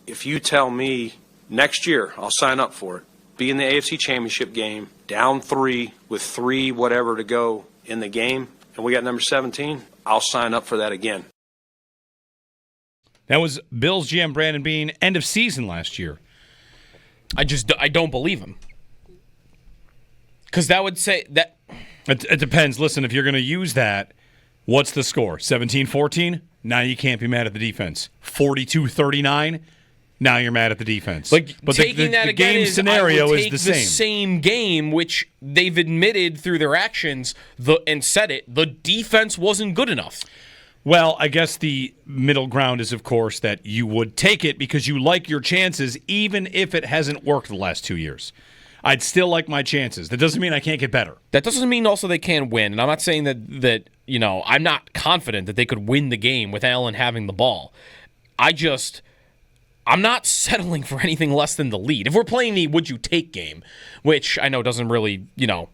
if you tell me next year, I'll sign up for it, be in the AFC Championship game, down 3 with 3 whatever to go in the game, and we got number 17, I'll sign up for that again. That was Bills GM Brandon Beane, end of season last year. I don't believe him. Because that would say that... It depends. Listen, if you're going to use that, what's the score? 17-14? Now you can't be mad at the defense. 42-39? Now you're mad at the defense. But the game scenario is the same. The same game, which they've admitted through their actions and said it, the defense wasn't good enough. Well, I guess the middle ground is, of course, that you would take it because you like your chances, even if it hasn't worked the last 2 years. I'd still like my chances. That doesn't mean I can't get better. That doesn't mean also they can't win. And I'm not saying that I'm not confident that they could win the game with Allen having the ball. I'm not settling for anything less than the lead. If we're playing the would you take game, which I know doesn't really,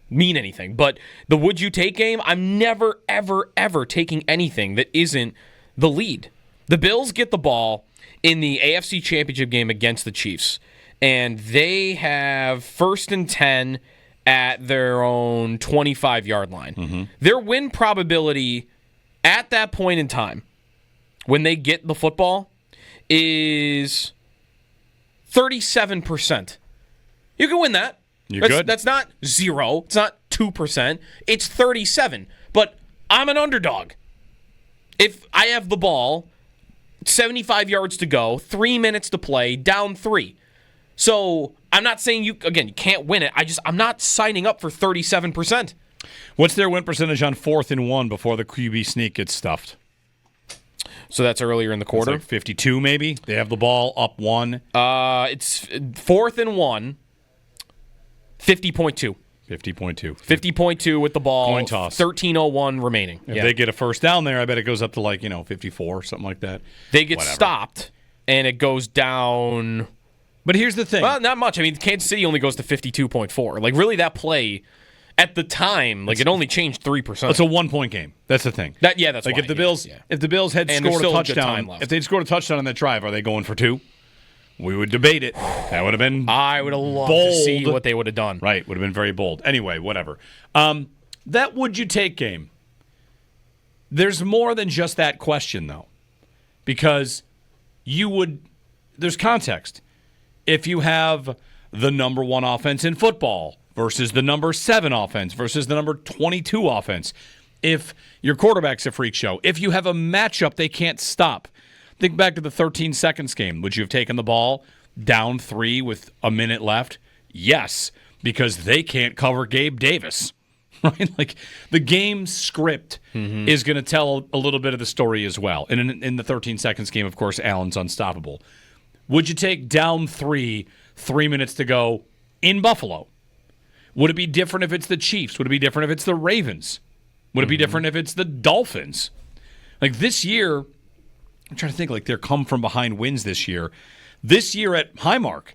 mean anything, but the would you take game, I'm never, ever, ever taking anything that isn't the lead. The Bills get the ball in the AFC Championship game against the Chiefs, and they have 1st and 10 at their own 25-yard line. Mm-hmm. Their win probability at that point in time, when they get the football, is 37%. You can win that. You're good. That's not 0. It's not 2%. It's 37. But I'm an underdog. If I have the ball, 75 yards to go, 3 minutes to play, down 3. So I'm not saying you can't win it. I'm not signing up for 37%. What's their win percentage on 4th and 1 before the QB sneak gets stuffed? So that's earlier in the quarter. It's like 52 maybe. They have the ball up 1. It's 4th and 1. 50.2. 50.2 with the ball. Coin toss. 13:01 remaining. If they get a first down there, I bet it goes up to 54, something like that. They get stopped, and it goes down. But here's the thing. Well, not much. I mean, Kansas City only goes to 52.4. Really, that play at the time, it only changed 3%. It's a 1-point game. That's the thing. That's why. If the Bills had scored a touchdown, if they'd scored a touchdown on that drive, are they going for 2? We would debate it. That would have been I would have loved to see what they would have done. Right, would have been very bold. Anyway, whatever. That would you take game. There's more than just that question, though, because there's context. If you have the number 1 offense in football versus the number 7 offense versus the number 22 offense, if your quarterback's a freak show, if you have a matchup they can't stop. Think back to the 13 seconds game. Would you have taken the ball down 3 with a minute left? Yes, because they can't cover Gabe Davis. Right? The game script is going to tell a little bit of the story as well. And in the 13 seconds game, of course, Allen's unstoppable. Would you take down 3 minutes to go in Buffalo? Would it be different if it's the Chiefs? Would it be different if it's the Ravens? Would it be different if it's the Dolphins? This year, I'm trying to think, their come-from-behind wins this year. This year at Highmark,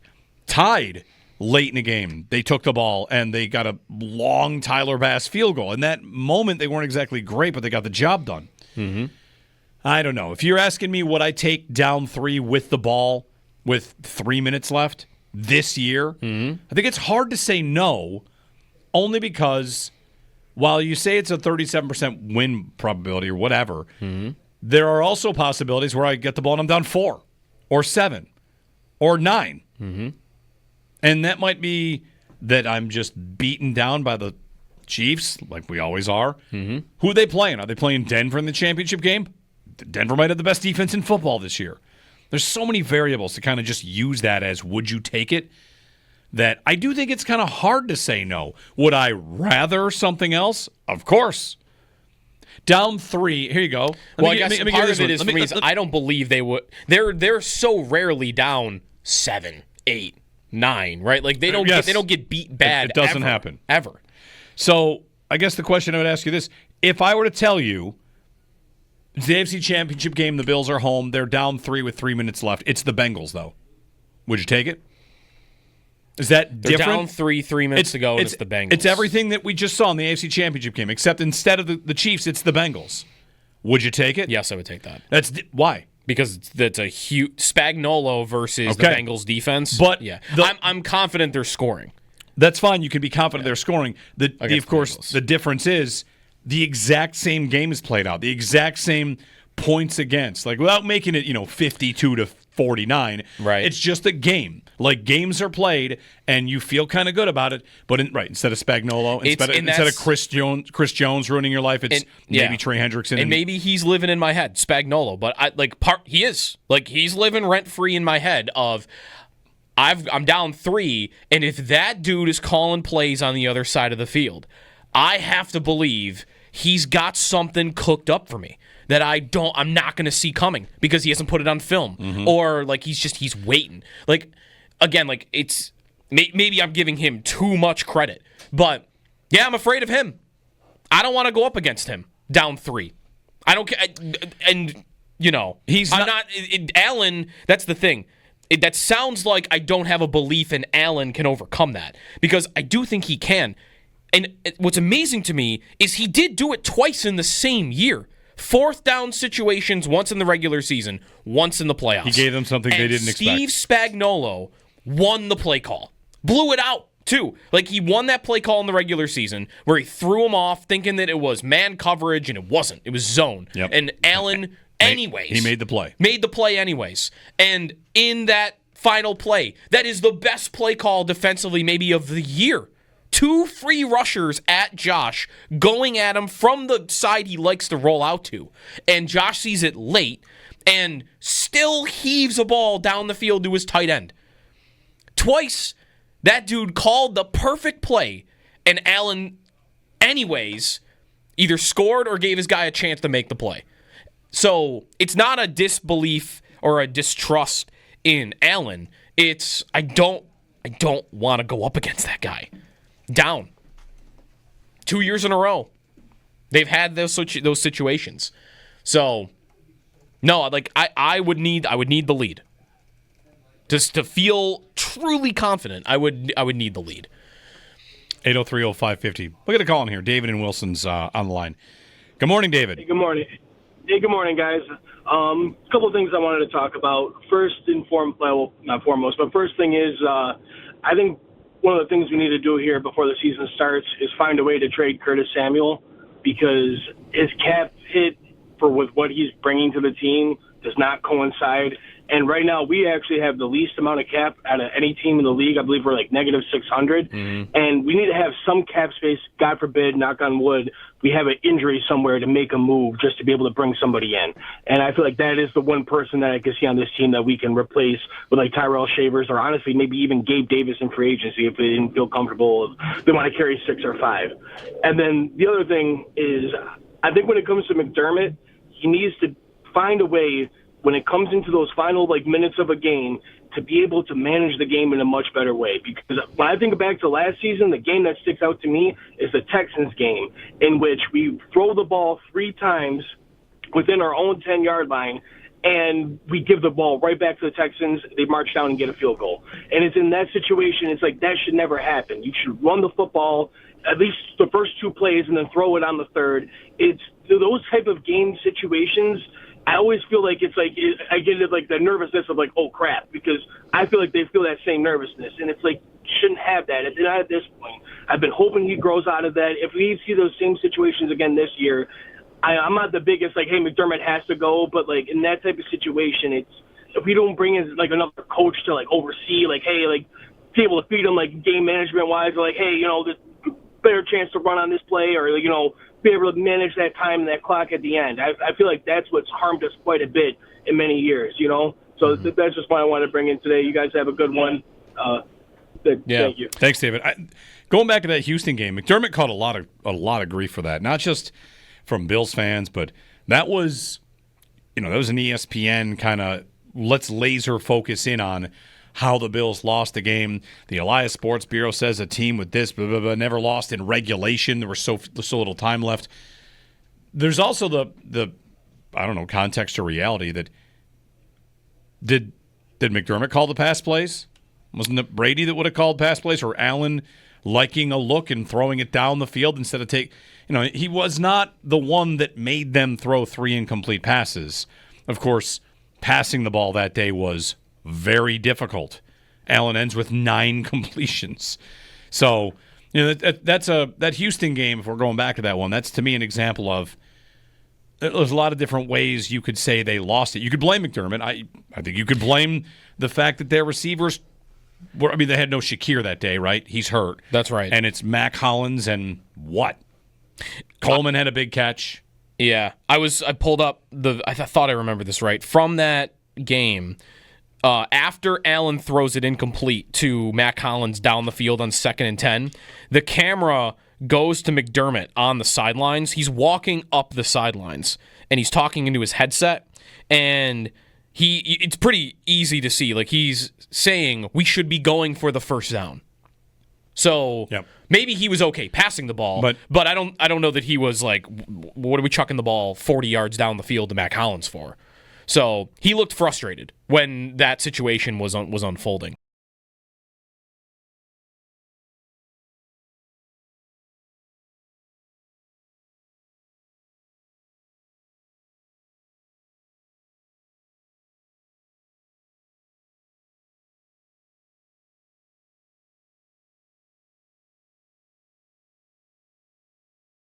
tied late in the game. They took the ball, and they got a long Tyler Bass field goal. In that moment, they weren't exactly great, but they got the job done. Mm-hmm. I don't know. If you're asking me, would I take down 3 with the ball with 3 minutes left this year? Mm-hmm. I think it's hard to say no, only because while you say it's a 37% win probability or whatever, there are also possibilities where I get the ball and I'm down 4 or 7 or 9. Mm-hmm. And that might be that I'm just beaten down by the Chiefs, like we always are. Mm-hmm. Who are they playing? Are they playing Denver in the championship game? Denver might have the best defense in football this year. There's so many variables to kind of just use that as would you take it, that I do think it's kind of hard to say no. Would I rather something else? Of course. Down 3. Here you go. Well, I guess part of it is for me is I don't believe they would. They're so rarely down 7, 8, 9, right? They don't get beat bad. It doesn't happen ever. So I guess the question I would ask you this: if I were to tell you it's the AFC Championship game, the Bills are home, they're down 3 with 3 minutes left. It's the Bengals, though. Would you take it? Is that They're different? Down 3 minutes to go, and it's the Bengals. It's everything that we just saw in the AFC Championship game, except instead of the Chiefs, it's the Bengals. Would you take it? Yes, I would take that. Why? because that's a huge Spagnuolo versus the Bengals defense. But yeah, I'm confident they're scoring. That's fine. You can be confident they're scoring. Of course, Bengals. the difference is the exact same game is played out. The exact same points against, like without making it 52-49. Right. It's just a game. Like games are played, and you feel kind of good about it. But instead of Spagnuolo, instead of Chris Jones ruining your life, it's maybe Trey Hendrickson, and maybe he's living in my head, Spagnuolo. But he is he's living rent free in my head of. I'm down 3, and if that dude is calling plays on the other side of the field, I have to believe he's got something cooked up for me that I'm not going to see coming because he hasn't put it on film, or he's waiting. It's maybe I'm giving him too much credit, but yeah, I'm afraid of him. I don't want to go up against him down 3. I don't care, and he's not. Allen. That's the thing. That sounds like I don't have a belief in Allen can overcome that, because I do think he can. And what's amazing to me is he did do it twice in the same year. 4th down situations, once in the regular season, once in the playoffs. He gave them something they didn't expect. Steve Spagnuolo won the play call. Blew it out, too. He won that play call in the regular season where he threw him off thinking that it was man coverage, and it wasn't. It was zone. Yep. And Allen... anyways. He made the play. Made the play anyways. And in that final play, that is the best play call defensively maybe of the year. 2 free rushers at Josh, going at him from the side he likes to roll out to. And Josh sees it late and still heaves a ball down the field to his tight end. Twice, that dude called the perfect play, and Allen, anyways, either scored or gave his guy a chance to make the play. So it's not a disbelief or a distrust in Allen. It's I don't want to go up against that guy. Down 2 years in a row, they've had those situations. So no, I would need the lead just to feel truly confident. I would need the lead. 803-0550. Look at the call in here. David and Wilson's on the line. Good morning, David. Hey, good morning. Hey, good morning, guys. A couple of things I wanted to talk about. First not foremost, but first thing is I think one of the things we need to do here before the season starts is find a way to trade Curtis Samuel, because his cap hit with what he's bringing to the team does not coincide. And right now, we actually have the least amount of cap out of any team in the league. I believe we're negative 600. Mm-hmm. And we need to have some cap space, God forbid, knock on wood, we have an injury somewhere to make a move just to be able to bring somebody in. And I feel like that is the one person that I can see on this team that we can replace with Tyrell Shavers, or honestly maybe even Gabe Davis in free agency if they didn't feel comfortable. They want to carry 6 or 5. And then the other thing is, I think when it comes to McDermott, he needs to find a way when it comes into those final minutes of a game to be able to manage the game in a much better way. Because when I think back to last season, the game that sticks out to me is the Texans game, in which we throw the ball 3 times within our own 10-yard line, and we give the ball right back to the Texans. They march down and get a field goal. And it's in that situation, it's that should never happen. You should run the football at least the first 2 plays and then throw it on the third. It's those type of game situations. I always feel I get it the nervousness of oh crap, because I feel they feel that same nervousness, and it's shouldn't have that. It's not at this point. I've been hoping he grows out of that. If we see those same situations again this year, I'm not the biggest hey, McDermott has to go, but in that type of situation, it's if we don't bring in another coach to oversee hey be able to feed him game management wise, hey there's a better chance to run on this play, or be able to manage that time and that clock at the end. I feel that's what's harmed us quite a bit in many years, So that's just what I want to bring in today. You guys have a good one. Thank you. Thanks, David. Going back to that Houston game, McDermott caught a lot of grief for that, not just from Bills fans, but that was, that was an ESPN kind of let's laser focus in on how the Bills lost the game. The Elias Sports Bureau says a team with this blah, blah, blah, never lost in regulation. There was so little time left. There's also the I don't know, context or reality that did McDermott call the pass plays? Wasn't it Brady that would have called pass plays, or Allen liking a look and throwing it down the field instead of he was not the one that made them throw 3 incomplete passes. Of course, passing the ball that day was very difficult. Allen ends with 9 completions. So, that Houston game, if we're going back to that one, that's to me an example of there's a lot of different ways you could say they lost it. You could blame McDermott. I think you could blame the fact that their receivers they had no Shakir that day, right? He's hurt. That's right. And it's Mac Hollins and what? Coleman had a big catch. Yeah. I pulled up I thought I remember this right. From that game, after Allen throws it incomplete to Mac Hollins down the field on 2nd and 10, the camera goes to McDermott on the sidelines. He's walking up the sidelines, and he's talking into his headset, and it's pretty easy to see. Like, he's saying, we should be going for the first down. So maybe he was okay passing the ball, but I don't know that he was like, what are we chucking the ball 40 yards down the field to Mac Hollins for? So he looked frustrated when that situation was unfolding.